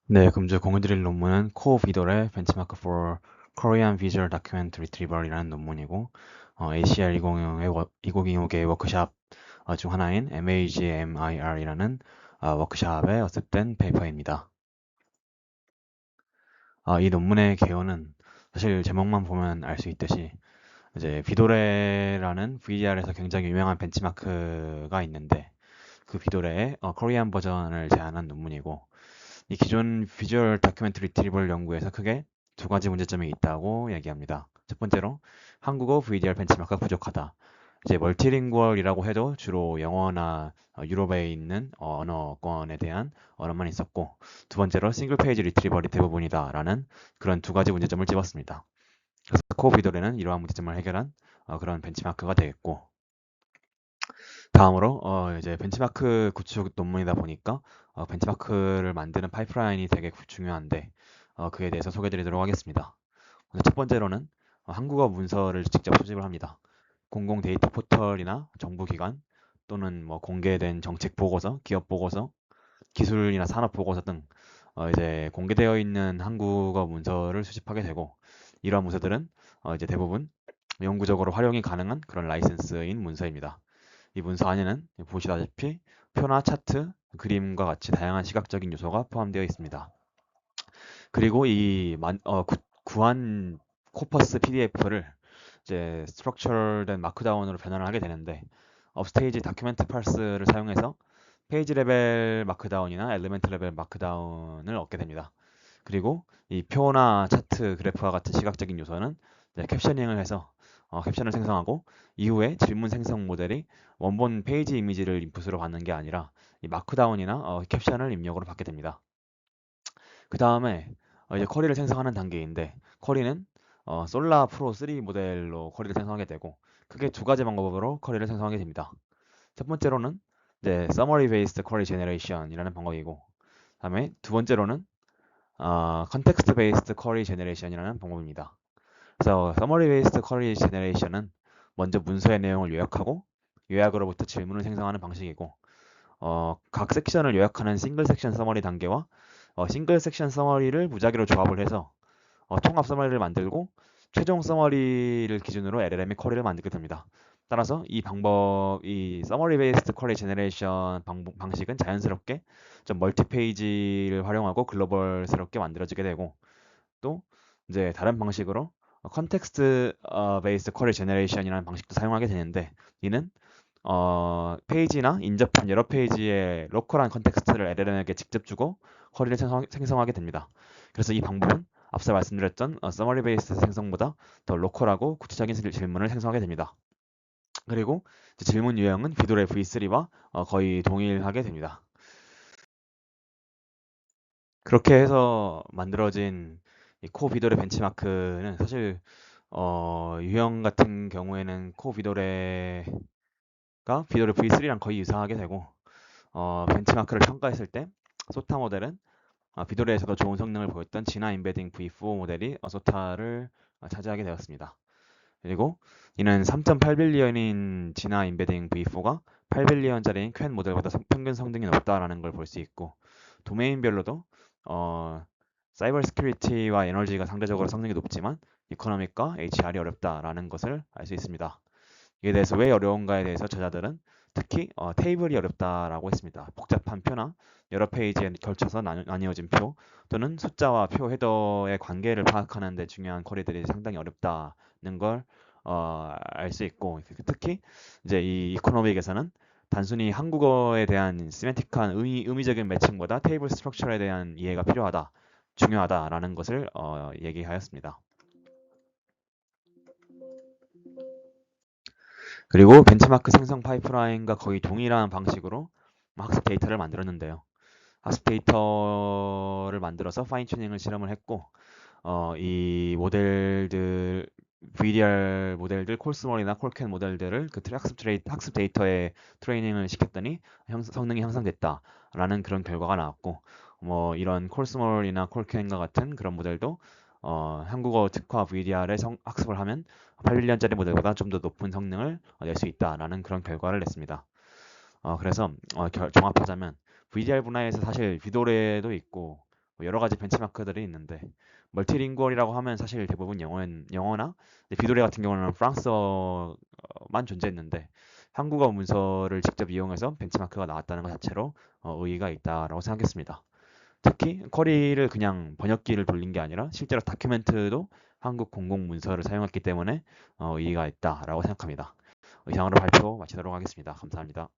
네, 금주 공유드릴 논문은 코어 비돌의 벤치마크 for Korean Visual Document Retrieval이라는 논문이고, ACR 2025의 워크샵 중 하나인 MAGMIR이라는 워크샵에 어셉된 페이퍼입니다. 이 논문의 개요는 사실 제목만 보면 알 수 있듯이 이제 비도레라는 VDR에서 굉장히 유명한 벤치마크가 있는데 그 비도레의 코리안 버전을 제안한 논문이고, 이 기존 비주얼 다큐멘터리 리트리벌 연구에서 크게 두 가지 문제점이 있다고 얘기합니다. 첫 번째로 한국어 VDR 벤치마크가 부족하다. 이제 멀티링구얼이라고 해도 주로 영어나 유럽에 있는 언어권에 대한 언어만 있었고, 두 번째로 싱글 페이지 리트리벌이 대부분이다라는 그런 두 가지 문제점을 집었습니다. 그래서 코어 비돌에는 이러한 문제점을 해결한 그런 벤치마크가 되겠고, 다음으로 이제 벤치마크 구축 논문이다 보니까 벤치마크를 만드는 파이프라인이 되게 중요한데 그에 대해서 소개드리도록 하겠습니다. 먼저 첫 번째로는 한국어 문서를 직접 수집을 합니다. 공공 데이터 포털이나 정부기관 또는 뭐 공개된 정책 보고서, 기업 보고서, 기술이나 산업 보고서 등 이제 공개되어 있는 한국어 문서를 수집하게 되고, 이러한 문서들은 이제 대부분 영구적으로 활용이 가능한 그런 라이센스인 문서입니다. 이 문서 안에는 보시다시피 표나 차트, 그림과 같이 다양한 시각적인 요소가 포함되어 있습니다. 그리고 구한 코퍼스 PDF를 이제 스트럭처된 마크다운으로 변환을 하게 되는데, 업스테이지 다큐멘트 parse를 사용해서 페이지 레벨 마크다운이나 엘리멘트 레벨 마크다운을 얻게 됩니다. 그리고 이 표나 차트, 그래프와 같은 시각적인 요소는 이제 캡셔닝을 해서 캡션을 생성하고, 이후에 질문 생성 모델이 원본 페이지 이미지를 인풋으로 받는 게 아니라 이 마크다운이나 캡션을 입력으로 받게 됩니다. 그 다음에 이제 쿼리를 생성하는 단계인데, 쿼리는 솔라 프로 3 모델로 쿼리를 생성하게 되고, 크게 두 가지 방법으로 쿼리를 생성하게 됩니다. 첫 번째로는 이제 summary based query generation이라는 방법이고, 다음에 두 번째로는 context based query generation이라는 방법입니다. 그래서 summary based query generation은 먼저 문서의 내용을 요약하고 요약으로부터 질문을 생성하는 방식이고, 각 섹션을 요약하는 싱글 섹션 서머리 단계와 싱글 섹션 서머리를 무작위로 조합을 해서 통합 서머리를 만들고, 최종 서머리를 기준으로 LLM의 쿼리를 만들게 됩니다. 따라서 이 서머리 베이스드 쿼리 제너레이션 방식은 자연스럽게 좀 멀티 페이지를 활용하고 글로벌스럽게 만들어지게 되고, 또 이제 다른 방식으로 컨텍스트 베이스드 쿼리 제너레이션이라는 방식도 사용하게 되는데, 이는 페이지나 인접한 여러 페이지의 로컬한 컨텍스트를 LLM에게 직접 주고 쿼리를 생성하게 됩니다. 그래서 이 방법은 앞서 말씀드렸던 서머리 베이스 생성보다 더 로컬하고 구체적인 질문을 생성하게 됩니다. 그리고 질문 유형은 비돌의 V3와 거의 동일하게 됩니다. 그렇게 해서 만들어진 이 코 비돌의 벤치마크는 사실 유형 같은 경우에는 코 비돌의가 비돌의 V3랑 거의 유사하게 되고, 벤치마크를 평가했을 때 소타 모델은 비돌에서도 좋은 성능을 보였던 진화 임베딩 V4 모델이 소타를 차지하게 되었습니다. 그리고 이는 3.8빌리언인 진화 임베딩 V4가 8빌리언짜리인 퀸 모델보다 평균 성능이 높다라는 걸 볼 수 있고, 도메인별로도 어, 사이버 시큐리티와 에너지가 상대적으로 성능이 높지만 이코노믹과 HR이 어렵다라는 것을 알 수 있습니다. 이에 대해서 왜 어려운가에 대해서 저자들은 특히 테이블이 어렵다라고 했습니다. 복잡한 표나 여러 페이지에 걸쳐서 나뉘어진 표, 또는 숫자와 표 헤더의 관계를 파악하는 데 중요한 쿼리들이 상당히 어렵다는 걸 알 수 있고, 특히 이제 이 이코노믹에서는 단순히 한국어에 대한 시멘틱한 의미적인 매칭보다 테이블 스트럭처에 대한 이해가 필요하다, 중요하다라는 것을 얘기하였습니다. 그리고 벤치마크 생성 파이프라인과 거의 동일한 방식으로 학습 데이터를 만들었는데요. 학습 데이터를 만들어서 파인 튜닝을 실험을 했고, 이 모델들, VDR 모델들, 콜스몰이나 콜캔 모델들을 그 학습 데이터에 트레이닝을 시켰더니 성능이 향상됐다라는 그런 결과가 나왔고, 뭐 이런 콜스몰이나 콜캔과 같은 그런 모델도 한국어 특화 VDR에 학습을 하면 8밀리언짜리 모델보다 좀 더 높은 성능을 낼 수 있다라는 그런 결과를 냈습니다. 그래서 종합하자면 VDR 분야에서 사실 비도레도 있고 뭐 여러 가지 벤치마크들이 있는데 멀티링구얼이라고 하면 사실 대부분 영어나 비도레 같은 경우는 프랑스어만 존재했는데 한국어 문서를 직접 이용해서 벤치마크가 나왔다는 것 자체로 의의가 있다라고 생각했습니다. 특히 쿼리를 그냥 번역기를 돌린 게 아니라 실제로 다큐멘트도 한국 공공 문서를 사용했기 때문에 의의가 있다라고 생각합니다. 이상으로 발표 마치도록 하겠습니다. 감사합니다.